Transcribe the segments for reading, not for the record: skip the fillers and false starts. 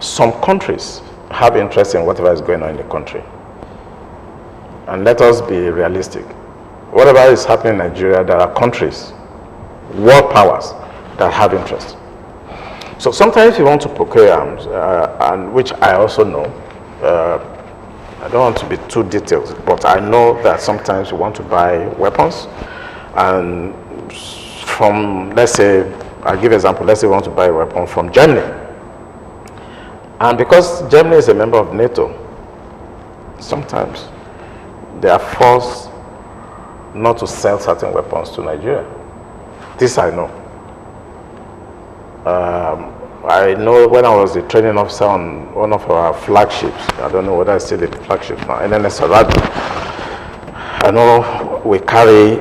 some countries have interest in whatever is going on in the country. And let us be realistic. Whatever is happening in Nigeria, there are countries, world powers, that have interest. So sometimes you want to procure arms, and which I also know. I don't want to be too detailed, but I know that sometimes you want to buy weapons, and from, let's say, I'll give an example, let's say you want to buy a weapon from Germany. And because Germany is a member of NATO, sometimes they are forced not to sell certain weapons to Nigeria. This I know. I know when I was the training officer on one of our flagships, I don't know whether it's still the flagship now, NNS Aradu, I know we carry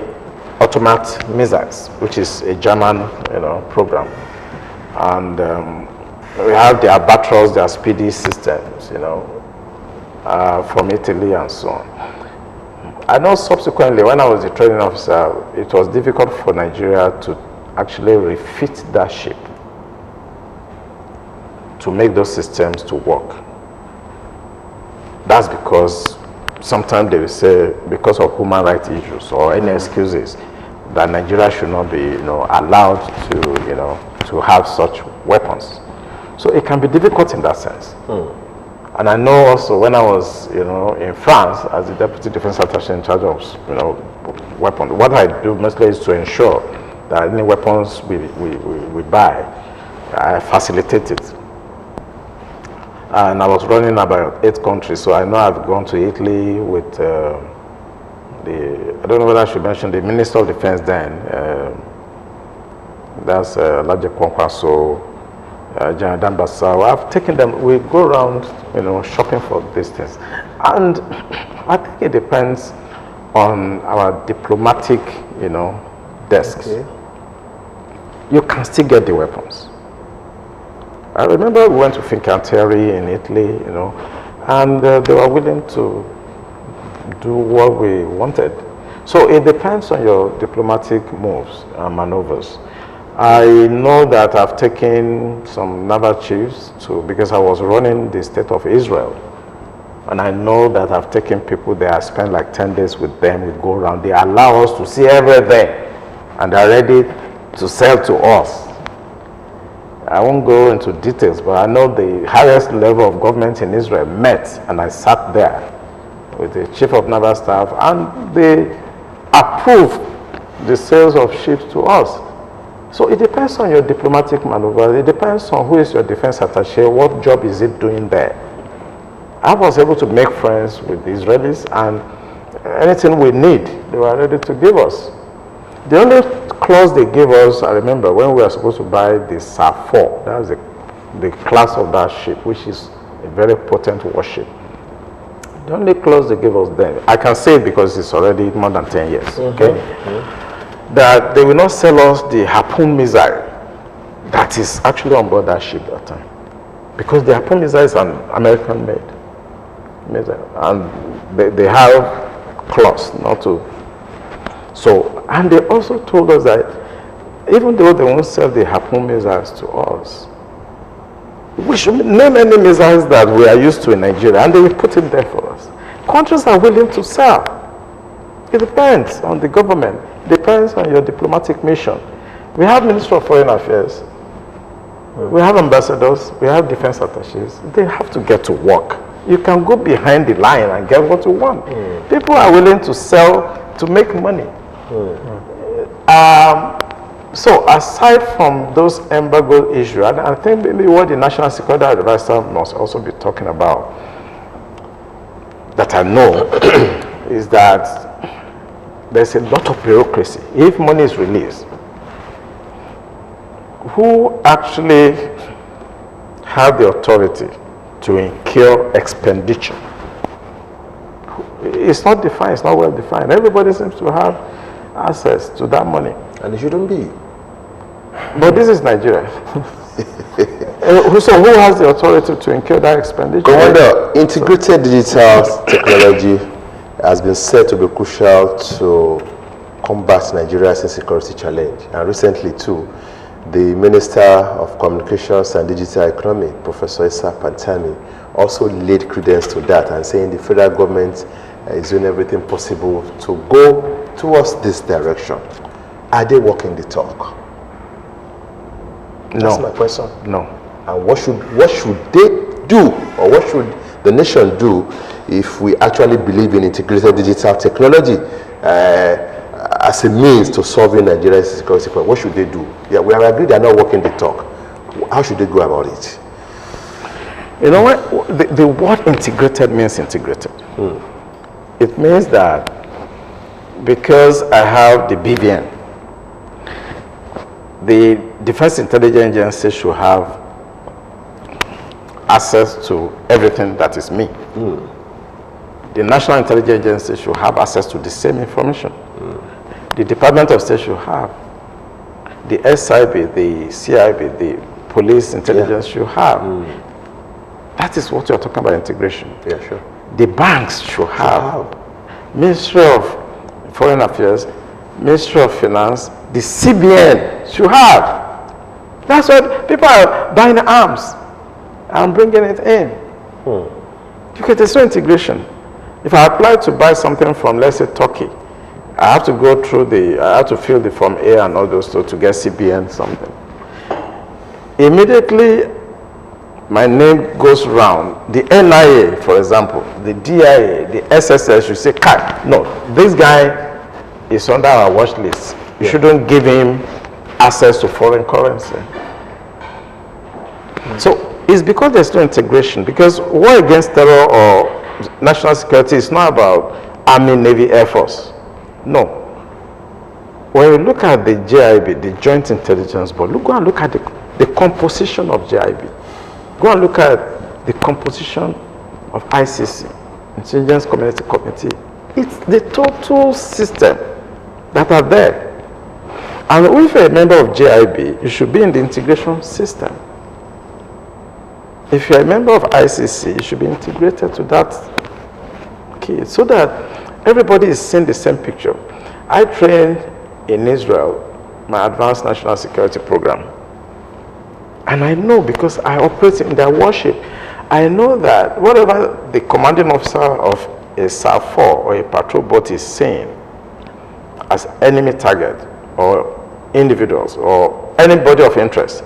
automatic missiles, which is a German, program. And we have the Albatros, their speedy systems, from Italy and so on. I know subsequently, when I was the training officer, it was difficult for Nigeria to actually refit that ship to make those systems to work. That's because sometimes they will say, because of human rights issues or any excuses, that Nigeria should not be, allowed to have such weapons. So it can be difficult in that sense. And I know also when I was, in France as the Deputy Defense Attaché in charge of, weapons, what I do mostly is to ensure that any weapons we buy, I facilitate it. And I was running about 8 countries, so I know I've gone to Italy with I don't know whether I should mention the Minister of Defense then, that's Laje Kwankwaso, General Dambasa. I've taken them, we go around, shopping for these things. And I think it depends on our diplomatic, desks. Okay. You can still get the weapons. I remember we went to Fincantieri in Italy, and they were willing to do what we wanted. So it depends on your diplomatic moves and maneuvers. I know that I've taken some naval chiefs because I was running the state of Israel. And I know that I've taken people there, I spent like 10 days with them, we go around, they allow us to see everything, and they're ready to sell to us. I won't go into details, but I know the highest level of government in Israel met, and I sat there with the chief of naval staff, and they approved the sales of ships to us. So it depends on your diplomatic maneuver. It depends on who is your defense attaché, what job is it doing there. I was able to make friends with the Israelis, and anything we need, they were ready to give us. The only clause they gave us, I remember, when we were supposed to buy the SAR-4, that was the class of that ship, which is a very potent warship. The only clause they gave us then, I can say it because it's already more than 10 years, okay? That they will not sell us the Harpoon missile that is actually on board that ship that time. Because the Harpoon missile is an American-made missile, and they have clause not to. So, and they also told us that even though they won't sell the Harpoon missiles to us, we should name any missiles that we are used to in Nigeria, and they will put it there for us. Countries are willing to sell. It depends on the government. It depends on your diplomatic mission. We have Minister of Foreign Affairs. We have ambassadors. We have defense attachés. They have to get to work. You can go behind the line and get what you want. People are willing to sell to make money. So aside from those embargo issues, and I think maybe what the National Security Advisor must also be talking about, that I know, is that there's a lot of bureaucracy. If money is released, who actually have the authority to incur expenditure? It's not defined, it's not well defined. Everybody seems to have access to that money. And it shouldn't be. But this is Nigeria. So who has the authority to incur that expenditure? Commander, integrated digital technology has been said to be crucial to combat Nigeria's insecurity challenge. And recently too, the Minister of Communications and Digital Economy, Professor Issa Pantami, also laid credence to that and saying the federal government is doing everything possible to go towards this direction. Are they walking the talk? No. That's my question. No. And what should they do, or what should the nation do if we actually believe in integrated digital technology as a means to solving Nigeria's security problem? What should they do? Yeah, we have agreed they are not walking the talk. How should they go about it? You know what? The word integrated means integrated. It means that because I have the BVN, the Defense Intelligence Agency should have access to everything that is me. The National Intelligence Agency should have access to the same information. The Department of State should have. The SIB, the CIB, the Police Intelligence should have. That is what you are talking about, integration. Yeah, sure. The banks should have. Ministry of Foreign Affairs, Ministry of Finance, the CBN should have. That's why people are buying arms and bringing it in. Because there's no integration. If I apply to buy something from, let's say, Turkey, I have to go through I have to fill the Form A and all those to get CBN something. Immediately, my name goes round. The NIA, for example, the DIA, the SSS should say, no, this guy is under our watch list. You shouldn't give him access to foreign currency. So it's because there's no integration. Because war against terror or national security is not about Army, Navy, Air Force. No. When you look at the JIB, the Joint Intelligence Board, go and look at the composition of JIB. Go and look at the composition of ICC, Intelligence Community Committee. It's the total system that are there. And if you're a member of JIB, you should be in the integration system. If you're a member of ICC, you should be integrated to that key so that everybody is seeing the same picture. I trained in Israel, my advanced national security program. And I know, because I operate in their warship, I know that whatever the commanding officer of a SAR-4 or a patrol boat is saying as enemy target or individuals or anybody of interest,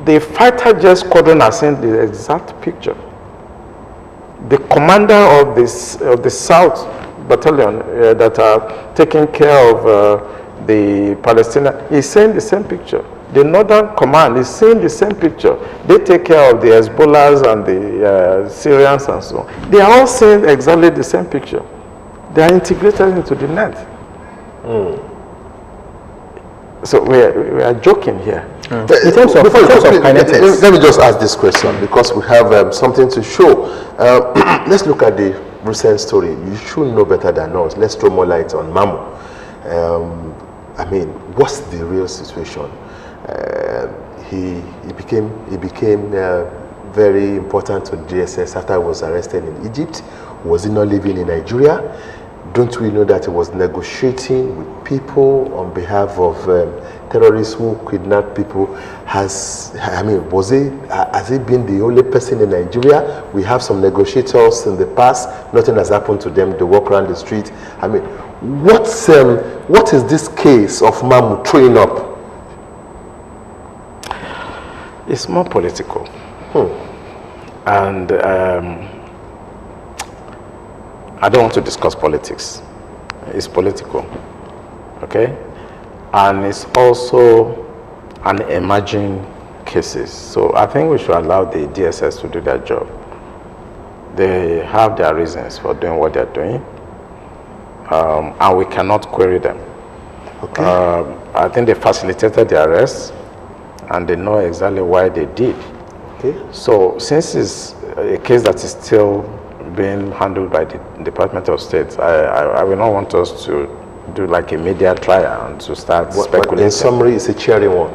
the fighter jet squadron are seeing the exact picture. The commander of the South Battalion that are taking care of the Palestinian is seeing the same picture. The Northern Command is seeing the same picture. They take care of the Hezbollahs and the Syrians and so on. They are all seeing exactly the same picture. They are integrated into the net. So we are joking here. In terms of kinetics. Let me just ask this question because we have something to show. Let's look at the recent story. You should know better than us. Let's throw more light on Mamu. I mean, what's the real situation? He became very important to DSS after he was arrested in Egypt. Was he not living in Nigeria? Don't we know that he was negotiating with people on behalf of terrorists who kidnap people? Has he been the only person in Nigeria? We have some negotiators in the past. Nothing has happened to them. They walk around the street. I mean, what is this case of Mamu throwing up? It's more political. And I don't want to discuss politics. It's political, okay? And it's also an emerging cases. So I think we should allow the DSS to do their job. They have their reasons for doing what they're doing, and we cannot query them. Okay. I think they facilitated the arrest, and they know exactly why they did. Okay. So since it's a case that is still being handled by the Department of State, I will not want us to do like a media trial and to start speculating. In summary, it's a cherry one,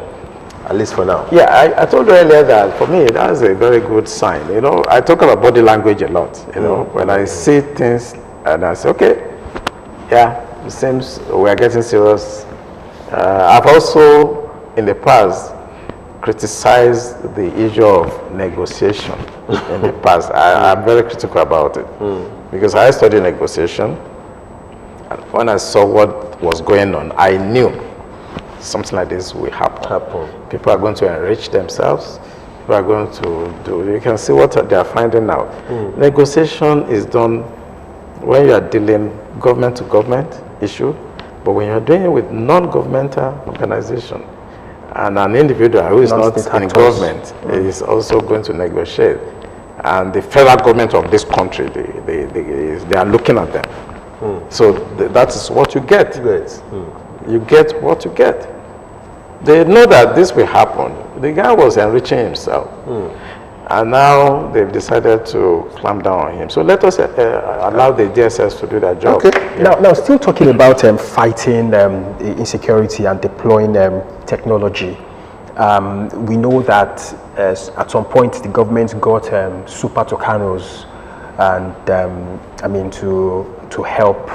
at least for now. Yeah, I told you earlier that for me, that's a very good sign. You know, I talk about body language a lot. You know, when I see things and I say, okay, yeah, it seems we are getting serious. I've also in the past criticized the issue of negotiation in the past. I'm very critical about it because I studied negotiation. And when I saw what was going on, I knew something like this will happen. People are going to enrich themselves. People are going to do. You can see what they are finding out. Negotiation is done when you are dealing government to government issue, but when you are doing it with non-governmental organization and an individual who is not in government is also going to negotiate, and the federal government of this country, they are looking at them. So that is what you get. You get what you get. They know that this will happen. The guy was enriching himself. And now they've decided to clamp down on him. So let us allow the DSS to do their job. Okay. Now, still talking about fighting insecurity and deploying technology. We know that at some point the government got super Tucanos and to help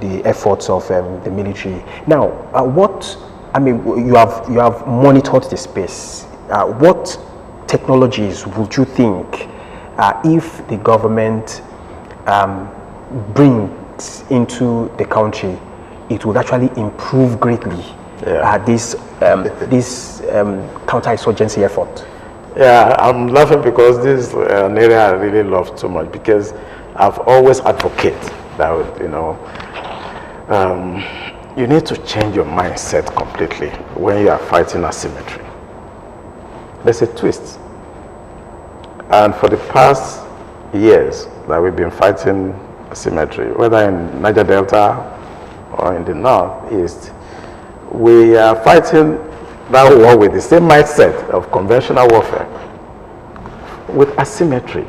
the efforts of the military. Now, you have monitored the space. What technologies would you think, if the government brings into the country, it would actually improve greatly this counter-insurgency effort? Yeah, I'm laughing because this is an area I really love so much, because I've always advocated that, you need to change your mindset completely when you are fighting asymmetry. There's a twist. And for the past years that we've been fighting asymmetry, whether in Niger Delta or in the Northeast, we are fighting that war with the same mindset of conventional warfare. With asymmetry,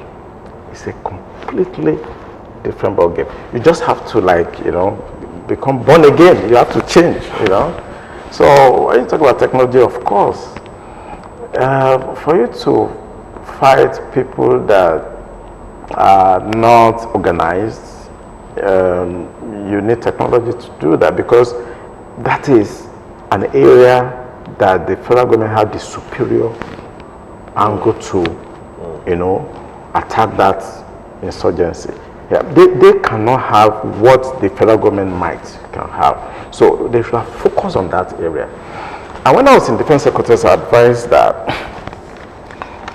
it's a completely different ballgame. You just have to become born again. You have to change, So when you talk about technology, of course, for you to fight people that are not organized, you need technology to do that, because that is an area that the federal government have the superior angle to, attack that insurgency. Yeah, they cannot have what the federal government might can have. So they should have focused on that area. And when I was in Defense Secretary, I advised that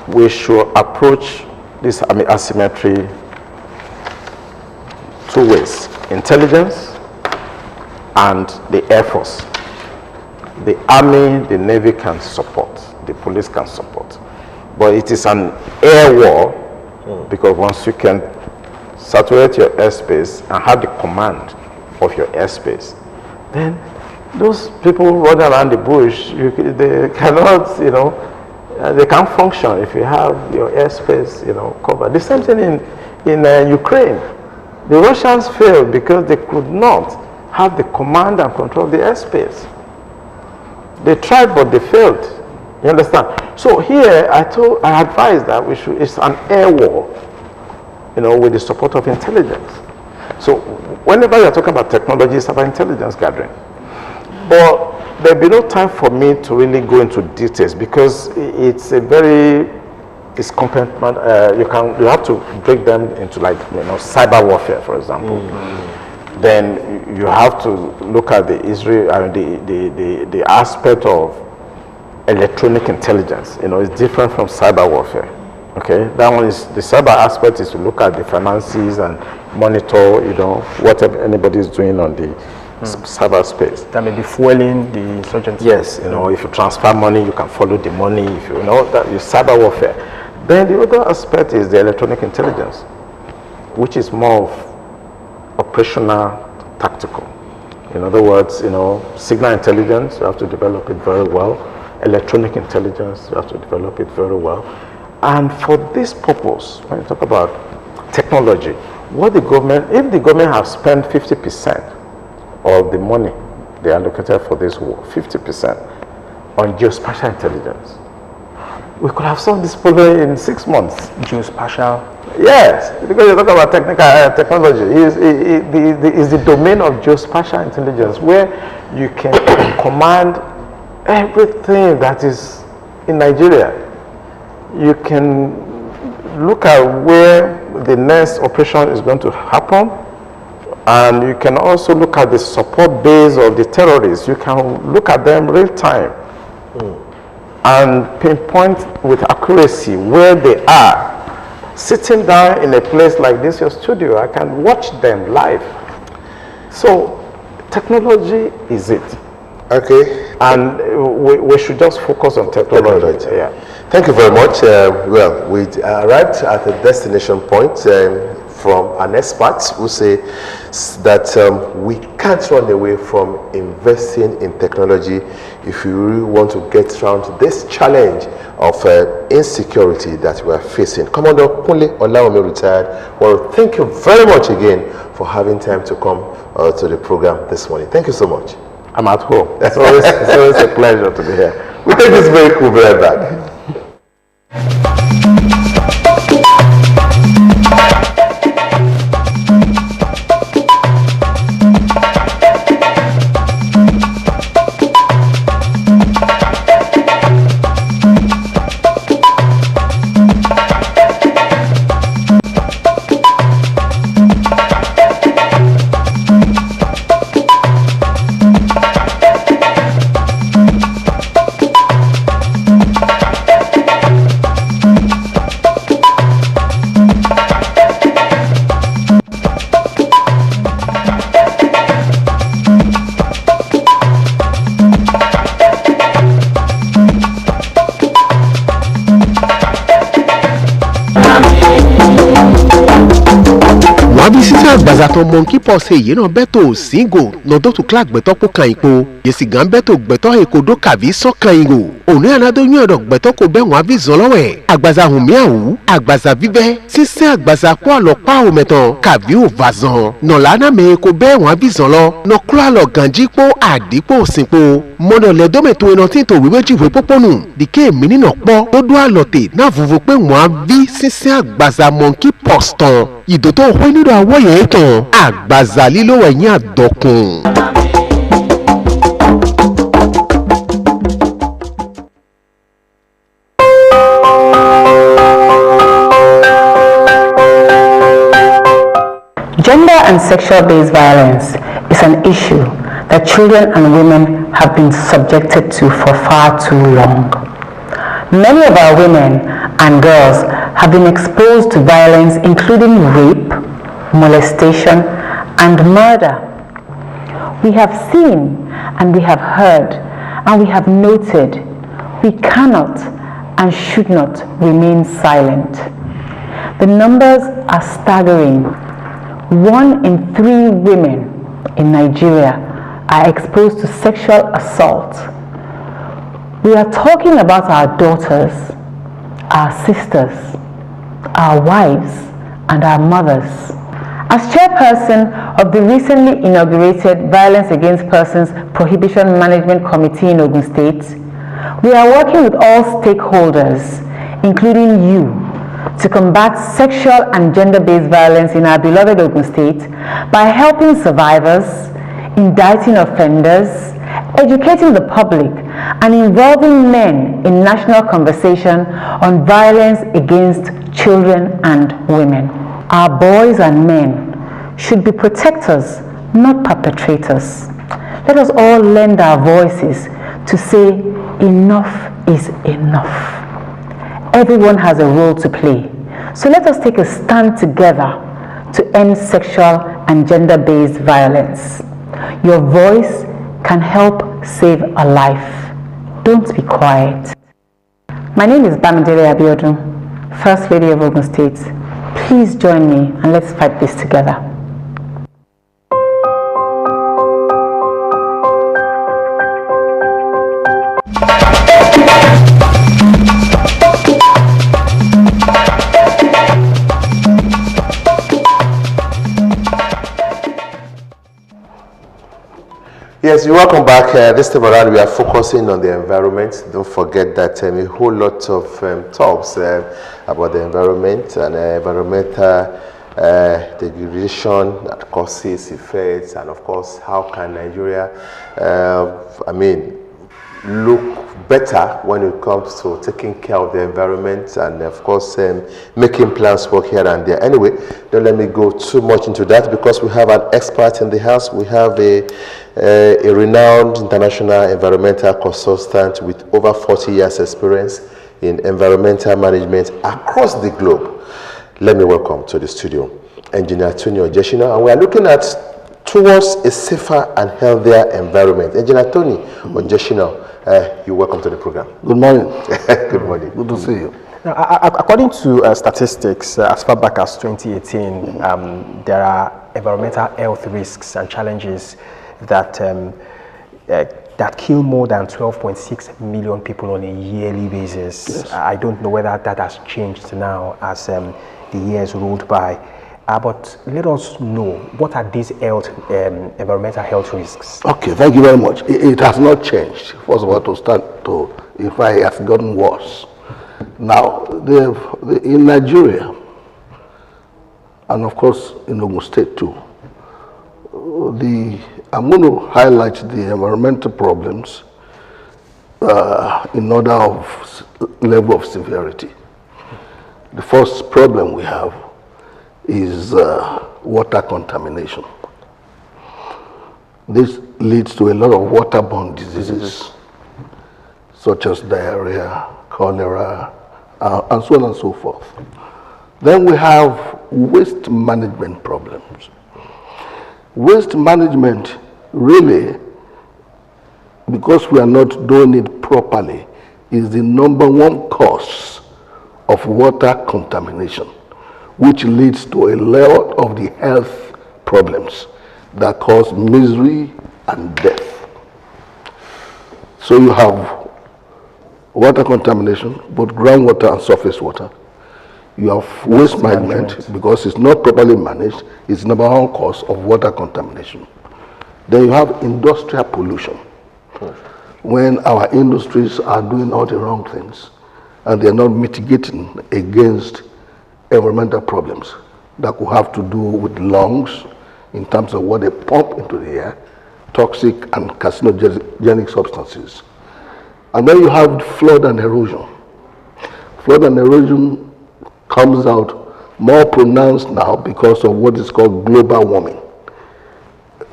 we should approach this asymmetry two ways: intelligence and the Air Force. The Army, the Navy can support, the police can support. But it is an air war, because once you can saturate your airspace and have the command of your airspace, then those people running around the bush, they cannot, they can't function if you have your airspace, covered. The same thing in Ukraine. The Russians failed because they could not have the command and control of the airspace. They tried, but they failed. You understand? So here, I advise that it's an air war, with the support of intelligence. So whenever you're talking about technology, it's about intelligence gathering. But there'll be no time for me to really go into details, because it's compartment. You have to break them into cyber warfare, for example. Then you have to look at the aspect of electronic intelligence. It's different from cyber warfare. Okay, that one is the cyber aspect, is to look at the finances and monitor, whatever anybody is doing on the cyberspace. That may be fueling the insurgency. Yes, if you transfer money, you can follow the money. If you know that is cyber warfare. Then the other aspect is the electronic intelligence, which is more of operational, tactical. In other words, signal intelligence, you have to develop it very well. Electronic intelligence, you have to develop it very well. And for this purpose, when you talk about technology, if the government has spent 50% of the money they allocated for this war, 50% on geospatial intelligence, we could have solved this problem in 6 months. Geospatial? Yes, because you talk about technology. It's the domain of geospatial intelligence, where you can command everything that is in Nigeria. You can look at where the next operation is going to happen, and you can also look at the support base of the terrorists. You can look at them real time and pinpoint with accuracy where they are. Sitting down in a place like this, your studio, I can watch them live. So technology is it. Okay. And we should just focus on technology. Yeah. Thank you very much. Well, we arrived at a destination point from an expert who say that we can't run away from investing in technology if you really want to get around this challenge of insecurity that we are facing. Commodore Kunle Olawunmi retired. Well, thank you very much again for having time to come to the program this morning. Thank you so much. I'm at home. It's always a pleasure to be here. We take this break. We'll be right back. Bazato monkey pox ye no beto singo no do to clark beto ko kan ipo yesi gan beto beto e ko do kavi so kan ingo oni anado yin odo beto ko be won abi zon lowe agbaza hunmi awu agbaza bibe sise agbaza ko alopa o metan kavi o vazan no lana me ko be won abi zon lo no kula lo ganji po adipo sinpo mono le do meto eno tin to wiwe jiwe poponu dike mi ni no po do do alote na vuvu pe won abi sise agbaza monkey pox ton ido to ho ni do awo yen ton agbaza lilo eyin adokun. Gender and sexual-based violence is an issue that children and women have been subjected to for far too long. Many of our women and girls have been exposed to violence including rape, molestation, and murder. We have seen and we have heard and we have noted we cannot and should not remain silent. The numbers are staggering. 1 in 3 women in Nigeria are exposed to sexual assault. We are talking about our daughters, our sisters, our wives, and our mothers. As chairperson of the recently inaugurated Violence Against Persons Prohibition Management Committee in Ogun State, we are working with all stakeholders, including you, to combat sexual and gender-based violence in our beloved Ogun State by helping survivors, indicting offenders, educating the public, and involving men in national conversation on violence against children and women. Our boys and men should be protectors, not perpetrators. Let us all lend our voices to say enough is enough. Everyone has a role to play. So let us take a stand together to end sexual and gender-based violence. Your voice can help save a life. Don't be quiet. My name is Bamidele Abiodun, First Lady of Ogun State. Please join me and let's fight this together. Yes, you're welcome back. This time around, we are focusing on the environment. Don't forget that a whole lot of talks about the environment and environmental degradation, causes, effects, and of course, how can Nigeria, look better when it comes to taking care of the environment and of course making plants work here and there. Anyway, don't let me go too much into that because we have an expert in the house. We have a renowned international environmental consultant with over 40 years experience in environmental management across the globe. Let me welcome to the studio Engineer Tony Ojeshina, and we are looking at towards a safer and healthier environment. Engineer Tony Ojeshina, you're welcome to the program. Good morning. Good morning. Good to see you. Now, according to statistics, as far back as 2018, there are environmental health risks and challenges that that kill more than 12.6 million people on a yearly basis. Yes. I don't know whether that has changed now as the years rolled by. But let us know, what are these environmental health risks? Okay, thank you very much. It has not changed. First of all, to start to, if I have gotten worse. Now, in Nigeria, and of course in Ogun State too, I'm going to highlight the environmental problems in order of level of severity. The first problem we have is water contamination. This leads to a lot of waterborne diseases such as diarrhea, cholera, and so on and so forth. Then we have waste management problems. Waste management really, because we are not doing it properly, is the #1 cause of water contamination, which leads to a lot of the health problems that cause misery and death. So you have water contamination, both groundwater and surface water. You have waste management, because it's not properly managed, it's #1 cause of water contamination. Then you have industrial pollution, when our industries are doing all the wrong things and they're not mitigating against environmental problems that could have to do with lungs in terms of what they pump into the air, toxic and carcinogenic substances. And then you have flood and erosion. Flood and erosion comes out more pronounced now because of what is called global warming.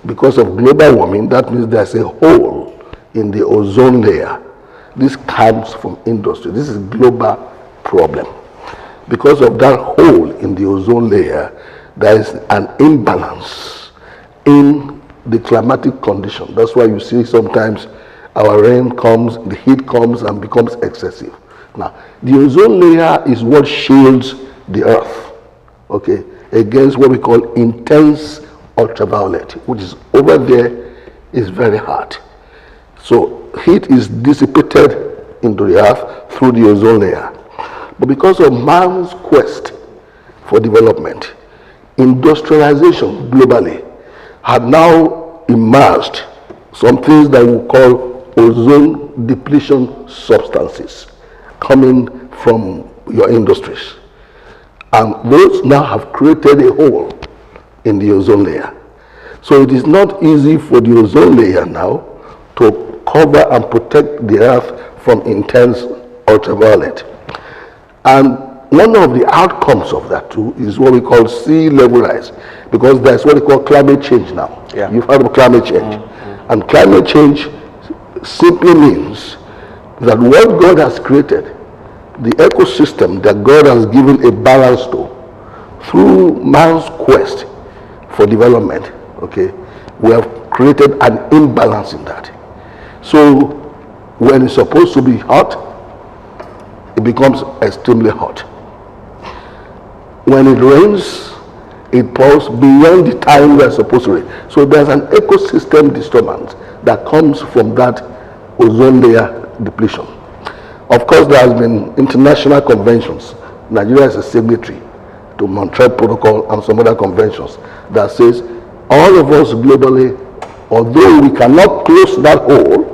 Because of global warming, that means there's a hole in the ozone layer. This comes from industry. This is a global problem. Because of that hole in the ozone layer, there is an imbalance in the climatic condition. That's why you see sometimes our rain comes, the heat comes and becomes excessive. Now, the ozone layer is what shields the earth, okay, against what we call intense ultraviolet, which is over there, is very hot. So heat is dissipated into the earth through the ozone layer. But because of man's quest for development, industrialization globally had now emerged some things that we call ozone depletion substances coming from your industries. And those now have created a hole in the ozone layer. So it is not easy for the ozone layer now to cover and protect the earth from intense ultraviolet. And one of the outcomes of that too is what we call sea level rise, because that's what we call climate change now. Yeah. You've heard of climate change. And climate change simply means that what God has created, the ecosystem that God has given a balance to, through man's quest for development, okay, we have created an imbalance in that. So when it's supposed to be hot, it becomes extremely hot. When it rains, it pours beyond the time we are supposed to rain. So there's an ecosystem disturbance that comes from that ozone layer depletion. Of course, there has been international conventions. Nigeria is a signatory to Montreal Protocol and some other conventions that says all of us globally, although we cannot close that hole,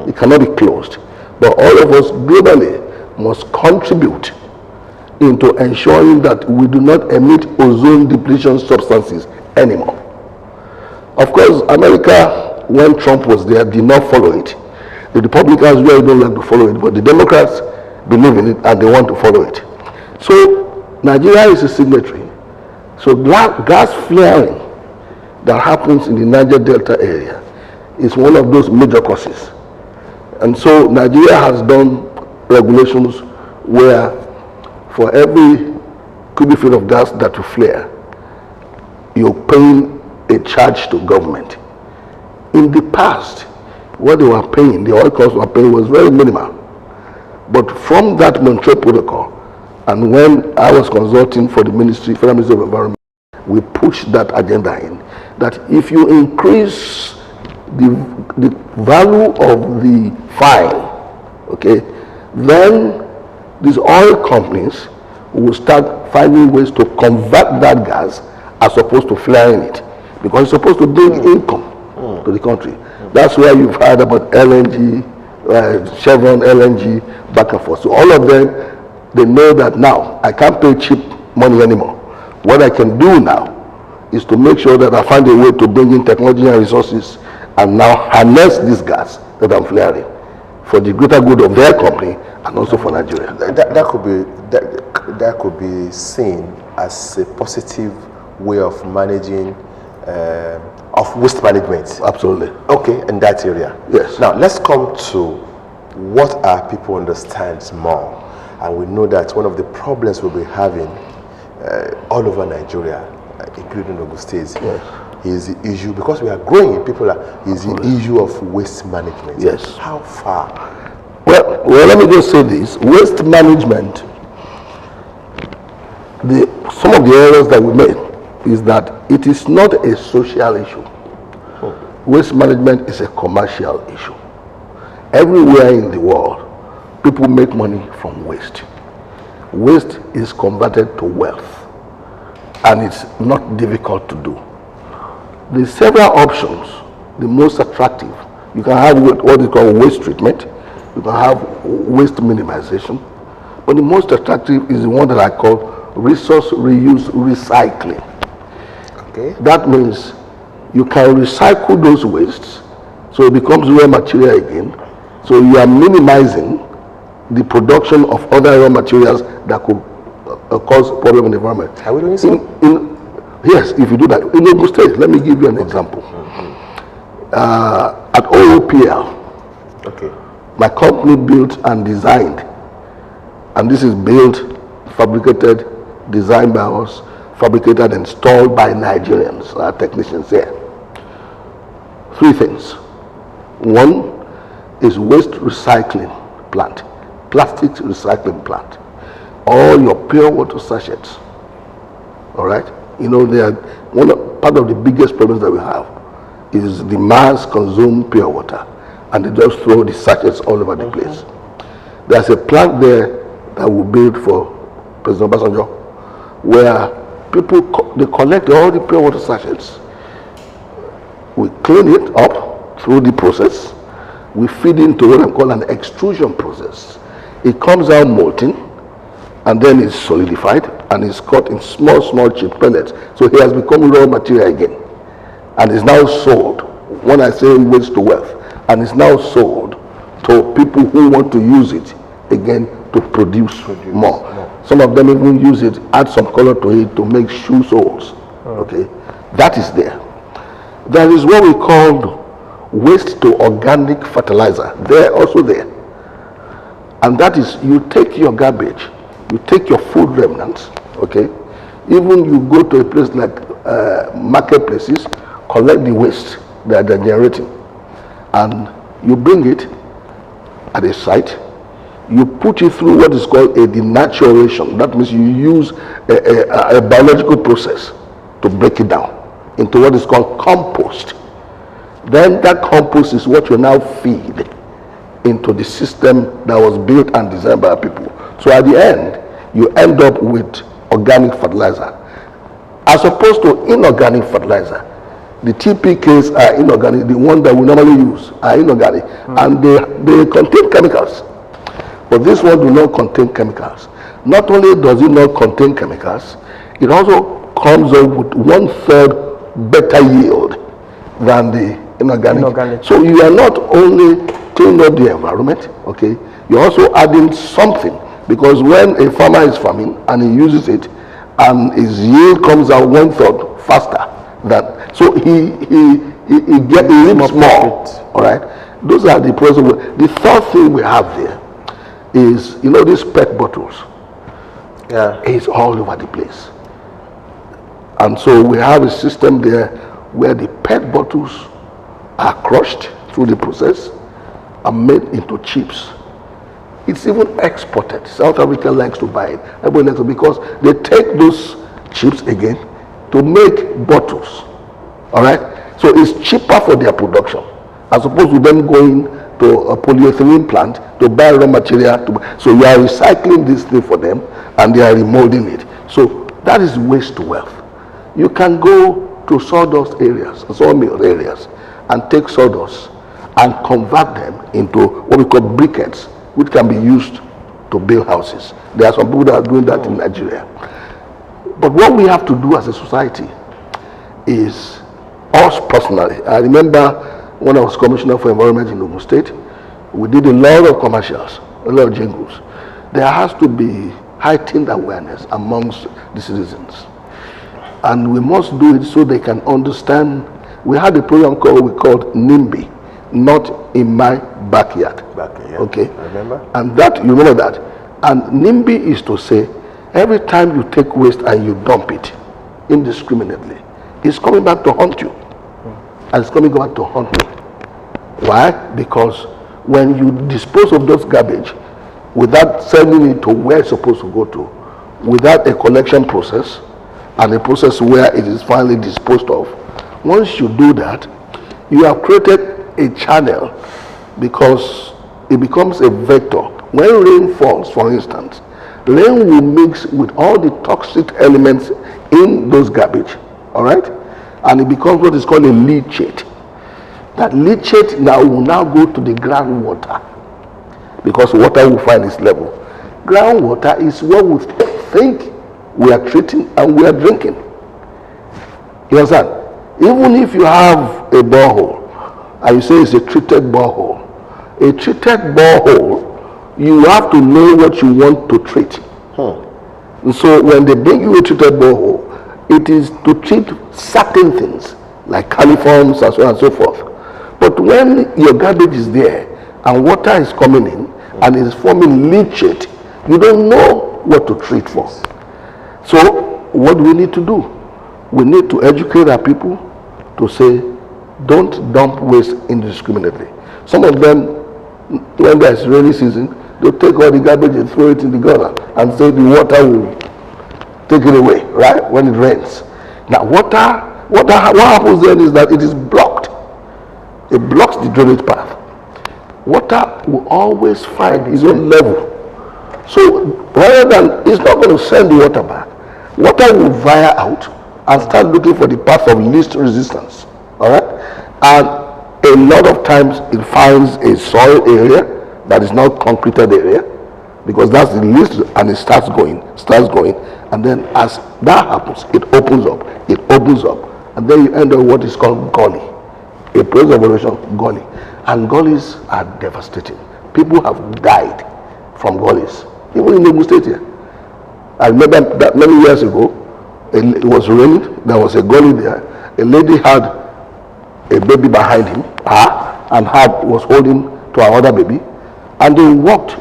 it cannot be closed, but all of us globally must contribute into ensuring that we do not emit ozone depletion substances anymore. Of course, America, when Trump was there, did not follow it. The Republicans really don't like to follow it, but the Democrats believe in it and they want to follow it. So Nigeria is a signatory. So gas flaring that happens in the Niger Delta area is one of those major causes. And so Nigeria has done regulations where for every cubic feet of gas that you flare, you're paying a charge to government. In the past, what they were paying, the oil costs were paying was very minimal. But from that Montreal Protocol, and when I was consulting for the Ministry, Federal Ministry of Environment, we pushed that agenda in, that if you increase the value of the fine, okay, then these oil companies will start finding ways to convert that gas as opposed to flaring it, because it's supposed to bring income to the country. That's why you've heard about LNG, Chevron LNG, back and forth. So all of them, they know that now I can't pay cheap money anymore. What I can do now is to make sure that I find a way to bring in technology and resources and now harness this gas that I'm flaring for the greater good of their company and also for Nigeria. That could be seen as a positive way of managing of waste management. Absolutely. Okay, in that area. Yes. Now let's come to what our people understand more, and we know that one of the problems we'll be having all over Nigeria, including Ogun State, yes, is the issue, because we are growing, is the issue of waste management. Yes. How far? Well, let me just say this. Waste management, some of the errors that we made is that it is not a social issue. Waste management is a commercial issue. Everywhere in the world, people make money from waste. Waste is converted to wealth, and it's not difficult to do. There are several options. The most attractive, you can have what is called waste treatment, you can have waste minimization, but the most attractive is the one that I call resource reuse recycling. Okay. That means you can recycle those wastes so it becomes raw material again, so you are minimizing the production of other raw materials that could cause problem in the environment. Are we doing so? Yes, if you do that. In Ogun State, let me give you an example. At OOPL, okay, my company built and designed, and this is built, fabricated, designed by us, fabricated and installed by Nigerians, our technicians here. 3 things. One is waste recycling plant, plastics recycling plant. All your pure water sachets, all right? You know, part of the biggest problems that we have is the mass consumed pure water, and they just throw the sachets all over the place. There's a plant there that we built for President Obasanjo, where people, they collect all the pure water sachets. We clean it up through the process. We feed into what I call an extrusion process. It comes out molten, and then it's solidified, and it's cut in small chip pellets. So it has become raw material again, and is now sold. When I say waste to wealth, and it's now sold to people who want to use it again to produce more. Some of them even use it, add some color to it to make shoe soles. Okay, that is there. There is what we call waste to organic fertilizer. They're also there. And that is, you take your garbage, you take your food remnants, okay? Even you go to a place like marketplaces, collect the waste that they're generating, and you bring it at a site, you put it through what is called a denaturation. That means you use a biological process to break it down into what is called compost. Then that compost is what you now feed into the system that was built and designed by people. So at the end, you end up with organic fertilizer, as opposed to inorganic fertilizer. The TPKs are inorganic. The one that we normally use are inorganic, and they contain chemicals. But this one do not contain chemicals. Not only does it not contain chemicals, it also comes up with 1/3 better yield than the inorganic. So you are not only still not the environment, okay? You're also adding something, because when a farmer is farming and he uses it and his yield comes out 1/3 faster than, so he reaps more, all right? Those are the pros. The third thing we have there is, you know, these PET bottles. Yeah. It's all over the place. And so we have a system there where the PET bottles are crushed through the process and made into chips. It's even exported. South Africa likes to buy it. Everybody likes to, because they take those chips again to make bottles. All right? So it's cheaper for their production, as opposed to them going to a polyethylene plant to buy raw material. So you are recycling this thing for them and they are remolding it. So that is waste to wealth. You can go to sawdust areas, sawmill areas, and take sawdust and convert them into what we call briquettes, which can be used to build houses. There are some people that are doing that in Nigeria. But what we have to do as a society is, us personally, I remember when I was Commissioner for Environment in Ogun State, we did a lot of commercials, a lot of jingles. There has to be heightened awareness amongst the citizens. And we must do it so they can understand. We had a program we called NIMBY, not in my backyard. Okay? I remember. And that, you remember that? And NIMBY is to say, every time you take waste and you dump it indiscriminately, it's coming back to haunt you. And it's coming back to haunt me. Why? Because when you dispose of those garbage without sending it to where it's supposed to go to, without a collection process and a process where it is finally disposed of, once you do that, you have created a channel, because it becomes a vector. When rain falls, for instance, rain will mix with all the toxic elements in those garbage, all right? And it becomes what is called a leachate. That leachate now will now go to the groundwater, because water will find its level. Groundwater is what we think we are treating and we are drinking. You understand? Even if you have a borehole and you say it's a treated borehole, you have to know what you want to treat. And so when they bring you a treated borehole, it is to treat certain things like coliforms and so on and so forth. But when your garbage is there and water is coming in and is forming leachate, you don't know what to treat for. So what do we need to do? We need to educate our people to say, don't dump waste indiscriminately. Some of them, when there's rainy season, they'll take all the garbage and throw it in the gutter and say the water will take it away, right, when it rains. Now what happens then is that it is blocked. It blocks the drainage path. Water will always find its own level. So rather than, it's not going to send the water back, water will via out and start looking for the path of least resistance, all right? And a lot of times it finds a soil area that is not concreted area, because that's the least, and it starts going, and then as that happens, it opens up, and then you end up with what is called gully, a process of erosion, gully. And gullies are devastating. People have died from gullies, even in Ogun State here. I remember that many years ago, it was raining, there was a gully there, a lady had a baby behind him, and was holding to her other baby, and they walked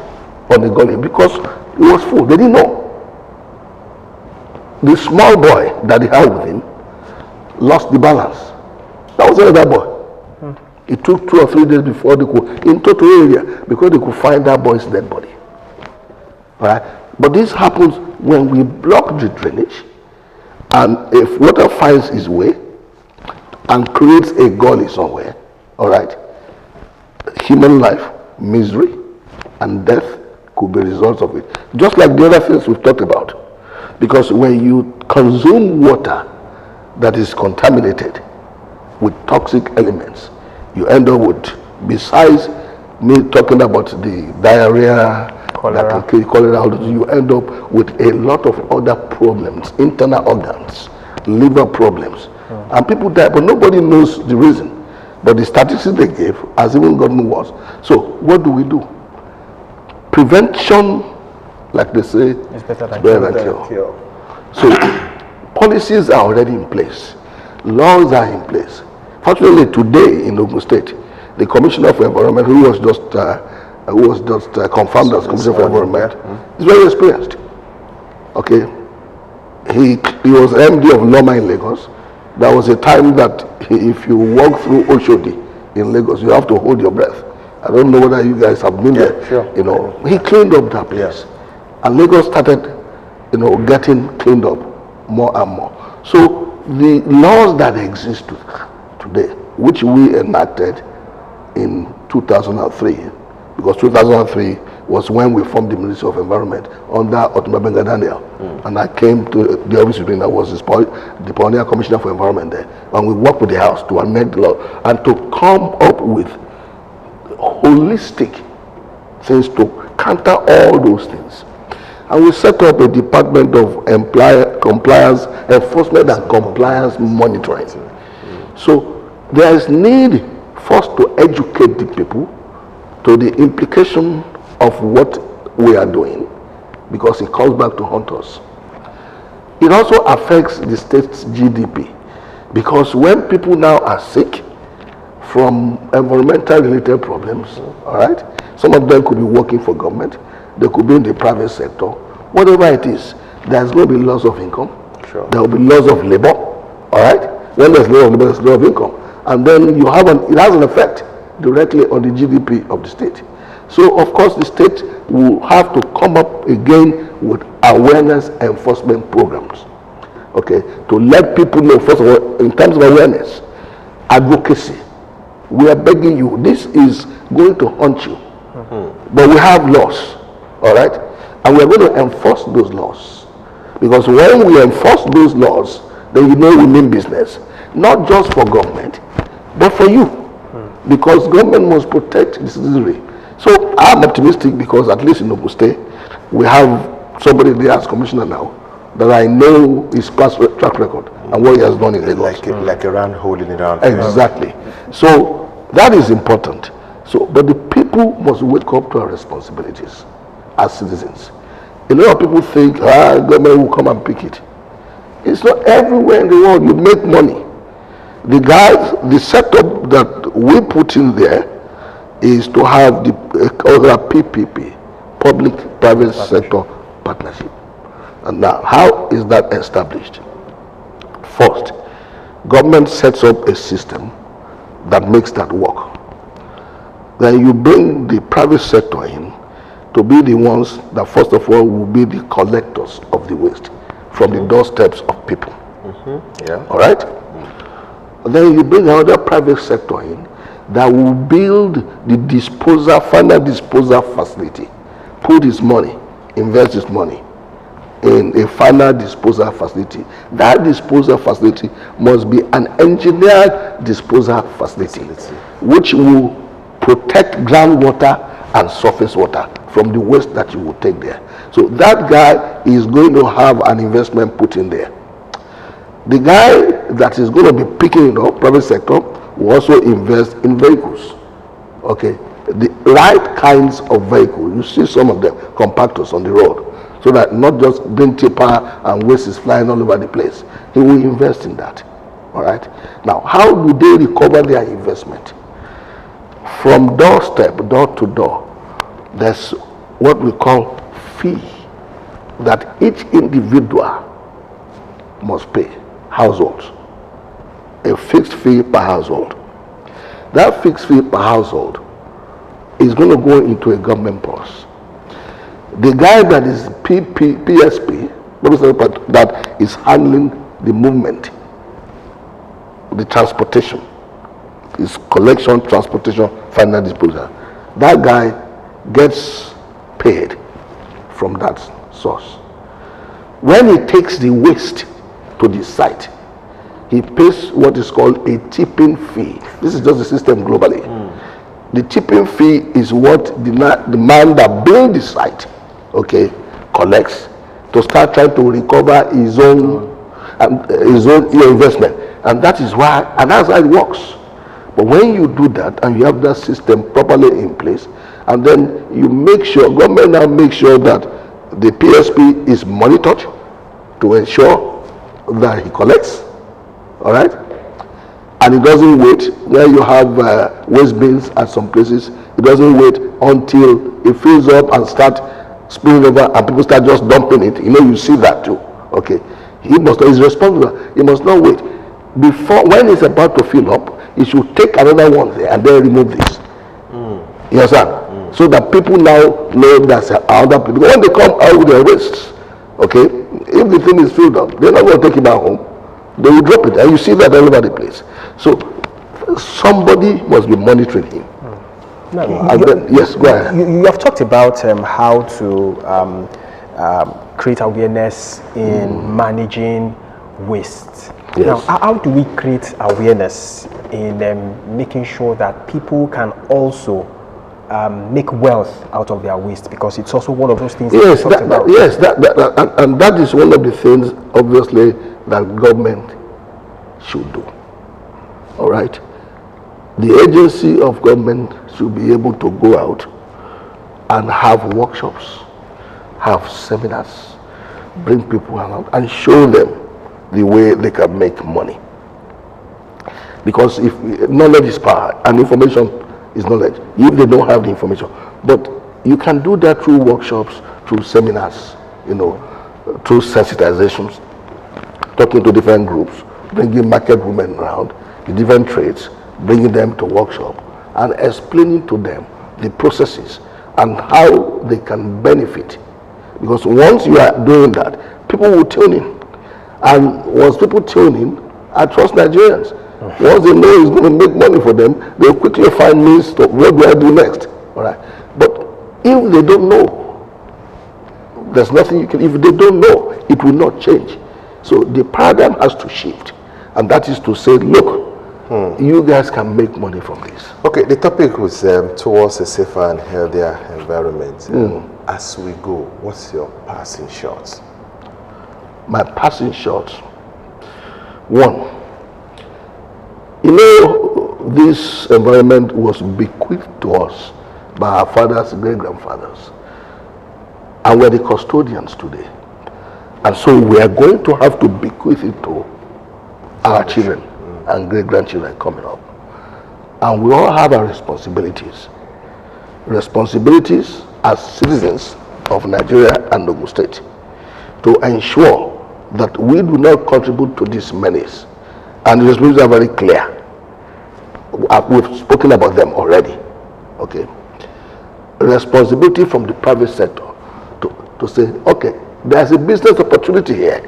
on the gully because it was full. They didn't know. The small boy that he had with him lost the balance. That was another boy. It took 2 or 3 days before they could, in total area, because they could find that boy's dead body. Right? But this happens when we block the drainage, and if water finds its way and creates a gully somewhere, all right, human life, misery, and death could be results of it. Just like the other things we've talked about. Because when you consume water that is contaminated with toxic elements, you end up with, besides me talking about the diarrhea, cholera, you end up with a lot of other problems, internal organs, liver problems. And people die, but nobody knows the reason. But the statistics they gave has even gotten worse. So what do? Prevention, like they say, It's better than cure. So policies are already in place. Laws are in place. Fortunately, today in Ogun State, the Commissioner for Environment, who was just confirmed as Commissioner for Environment, is very experienced. Okay, he was MD of Loma in Lagos. There was a time that if you walk through Oshodi in Lagos, you have to hold your breath. I don't know whether you guys have been there. Sure. You know, he cleaned up that place, and Lagos started, getting cleaned up more and more. So the laws that exist today, which we enacted in 2003, because 2003 was when we formed the Ministry of Environment under Otumba Daniel, and I came to the office with him. I was the pioneer commissioner for environment there, and we worked with the House to amend the law and to come up with holistic things to counter all those things. And we set up a department of compliance enforcement and compliance monitoring. So there is need for us to educate the people to the implication of what we are doing, because it comes back to haunt us. It also affects the state's GDP, because when people now are sick from environmental related problems, all right, some of them could be working for government, they could be in the private sector, whatever it is, there's going to be loss of income. Sure. There will be loss of labor, all right. When there's loss of labor, there's loss of income, and then it has an effect directly on the GDP of the state. So of course the state will have to come up again with awareness enforcement programs, okay, to let people know, first of all, in terms of awareness, advocacy. We are begging you, this is going to haunt you, but we have laws, all right, and we are going to enforce those laws, because when we enforce those laws, then we mean business, not just for government, but for you, because government must protect the citizenry. So I'm optimistic, because at least in Ogun State, we have somebody there as commissioner now that I know his past track record and what he has done in Lagos. Like a round hole in a round. Exactly. So that is important. So, but the people must wake up to our responsibilities as citizens. A lot of people think, government will come and pick it. It's not everywhere in the world you make money. The setup that we put in there is to have the PPP, public-private sector partnership. And now, how is that established? First, government sets up a system that makes that work. Then you bring the private sector in to be the ones that, first of all, will be the collectors of the waste from the doorsteps of people. Yeah. All right? And then you bring another private sector in that will build the final disposal facility, put his money, invest his money in a final disposal facility. That disposal facility must be an engineered disposal facility, which will protect groundwater and surface water from the waste that you will take there. So that guy is going to have an investment put in there. The guy that is going to be picking it up, private sector, will also invest in vehicles. Okay, the right kinds of vehicles. You see some of them, compactors on the road, so that not just bring tipper and waste is flying all over the place. He will invest in that. All right. Now, how do they recover their investment? From doorstep, door to door, there's what we call fee that each individual must pay, households. A fixed fee per household. That fixed fee per household is going to go into a government purse. The guy that is PSP, that is handling the movement, the transportation, is collection, transportation, final disposal. That guy gets paid from that source. When he takes the waste to the site, he pays what is called a tipping fee. This is just the system globally. The tipping fee is what the man that built the site, okay, collects to start trying to recover his own investment. And that is why, and that's how it works. But when you do that and you have that system properly in place, and then you make sure, government now makes sure that the PSP is monitored to ensure that he collects, all right? And it doesn't wait where you have waste bins at some places. It doesn't wait until it fills up and start spilling over and people start just dumping it. You know, you see that too. Okay. He's responsible. He must not wait. Before, when it's about to fill up, he should take another one there and then remove this. You understand? So that people now know that's other people. When they come out with their wastes, okay, if the thing is filled up, they're not going to take it back home. They will drop it, and you see that all over the place. So somebody must be monitoring him. Yes, go ahead. You have talked about how to create awareness in managing waste. Yes. Now, how do we create awareness in making sure that people can also make wealth out of their waste? Because it's also one of those things. Yes, about. And that is one of the things, obviously, that government should do. All right. The agency of government should be able to go out and have workshops, have seminars, bring people around and show them the way they can make money. Because if knowledge is power and information is knowledge, if they don't have the information, but you can do that through workshops, through seminars, you know, through sensitizations, talking to different groups, bringing market women around, the different trades, bringing them to workshop and explaining to them the processes and how they can benefit. Because once you are doing that, people will tune in. And once people tune in, I trust Nigerians. Once they know it's going to make money for them, they'll quickly find means to what do I do next. All right. But if they don't know, there's nothing you can, if they don't know, it will not change. So the paradigm has to shift. And that is to say, look, you guys can make money from this. Okay, the topic was towards a safer and healthier environment. As we go, what's your passing shots? My passing shots. One, you know, this environment was bequeathed to us by our fathers, great-grandfathers. And we're the custodians today. And so we are going to have to bequeath it to our children and great-grandchildren coming up. And we all have our responsibilities. Responsibilities as citizens of Nigeria and Ogun State to ensure that we do not contribute to this menace. And the responsibilities are very clear. We've spoken about them already. Okay. Responsibility from the private sector to say, okay, there's a business opportunity here.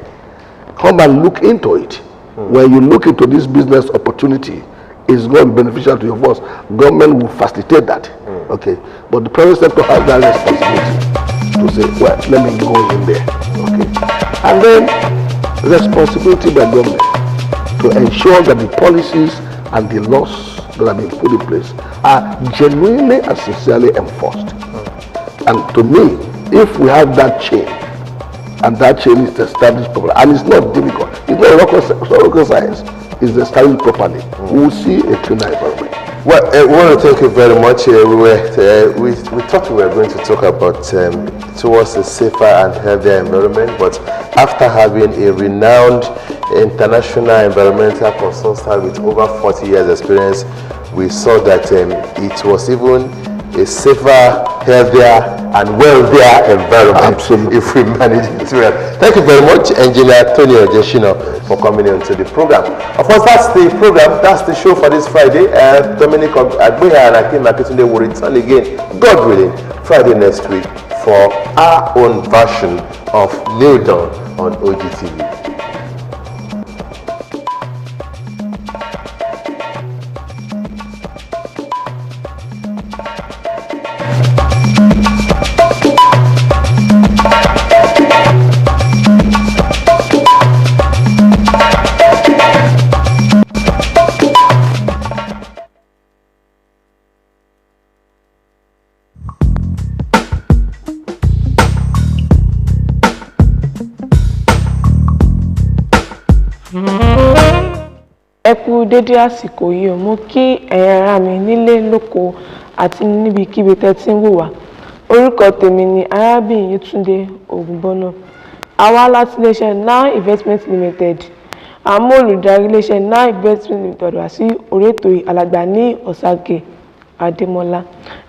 Come and look into it. When you look into this business opportunity, it's going to be beneficial to your force. Government will facilitate that. Okay. But the private sector has that responsibility to say, well, let me go in there. Okay. And then responsibility by government to ensure that the policies and the laws that have been put in place are genuinely and sincerely enforced. And to me, if we have that chain, and that chain is established properly, and it's not difficult, it's not rocket science, it's established properly, we will see a cleaner environment. Well, we want to thank you very much. We thought we were going to talk about towards a safer and healthier environment, but after having a renowned international environmental consultant with over 40 years experience, we saw that it was even a safer, healthier, and wealthier environment. Absolutely. If we manage it well. Thank you very much, Engineer Tony Ojeshino, for coming into the program. Of course, that's the program, that's the show for this Friday. Dominic Agbeha and Akim Akitunde will return again, God willing, Friday next week for our own version of New Dawn on OGTV. kú dédé àsìkò yìí o, mo kí ẹ̀yin ará mi nílé lóko àti níbikíbi tẹ́ tí ń wò wá. Orúkọ tèmi ni arábìnrin Yétúndé Ògúnbọ́nà. A wá láti iléeṣẹ́ Now Investment Limited. Àmọ́ olùdarí iléeṣẹ́ Now Investment Limited wá sí orí ètò alàgbà ní Ọ̀sàgè Adémọ́lá.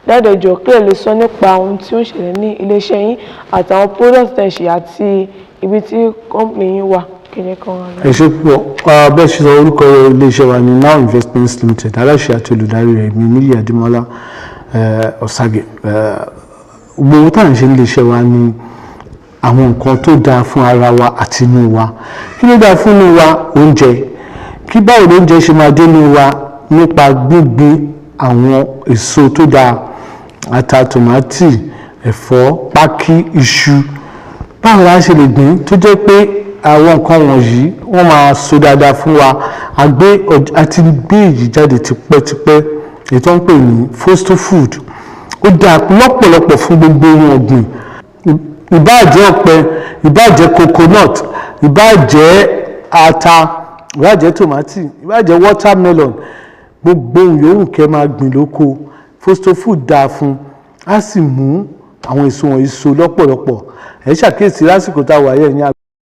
Dáadọ́jọ́ kí ẹ lè sọ nípa ohun tí ó ń ṣẹlẹ̀ ní iléeṣẹ́ yín àtàwọn products tẹ́ ṣe àti ibi tí company yín wà. Ẹ ṣé púpọ̀, bẹ́ẹ̀ ṣe sọ orúkọ iléeṣẹ́ wa ní Now Investments Limited, aláṣẹ àti olùdarí rẹ̀ mi níyì Adémọ́lá Ọ̀sàgè. Gbogbo tá à ń ṣe iléeṣẹ́ wa ní àwọn nǹkan tó dáa fún ara wa àti inú wa. Kí ló dáa fún inú wa? Oúnjẹ. Kí báwo lóúnjẹ ṣe máa dé inú wa? Nípa gbígbin àwọn èso tó dáa, ata, tòmátì, ẹ̀fọ́, pákí, iṣu. Báwo la ṣe lè gbìn tó jẹ́ pé àwọn nǹkan wọ̀nyí wọ́n máa so dáadáa fún wa? Àti gbé èyí jáde tipẹ́tipẹ́, èyí tó ń pè ní foster food. Ó dáa lọ́pọ̀lọpọ̀ fún gbogbo ohun ọ̀gbìn. Ìbáàjẹ́ ọ̀pẹ, ìbáàjẹ́ coconut, ìbáàjẹ́ ata, ìbáàjẹ́ tòmátì, ìbáàjẹ́ watermelon, gbogbo ohun yòówù kẹ́ máa gbìn lóko. Foster food dáa fún, á sì mú àwọn èso wọ̀nyí so lọ́pọ̀lọpọ̀. Ẹ ṣàkíyèsí lásìkò tá a wà yẹn ní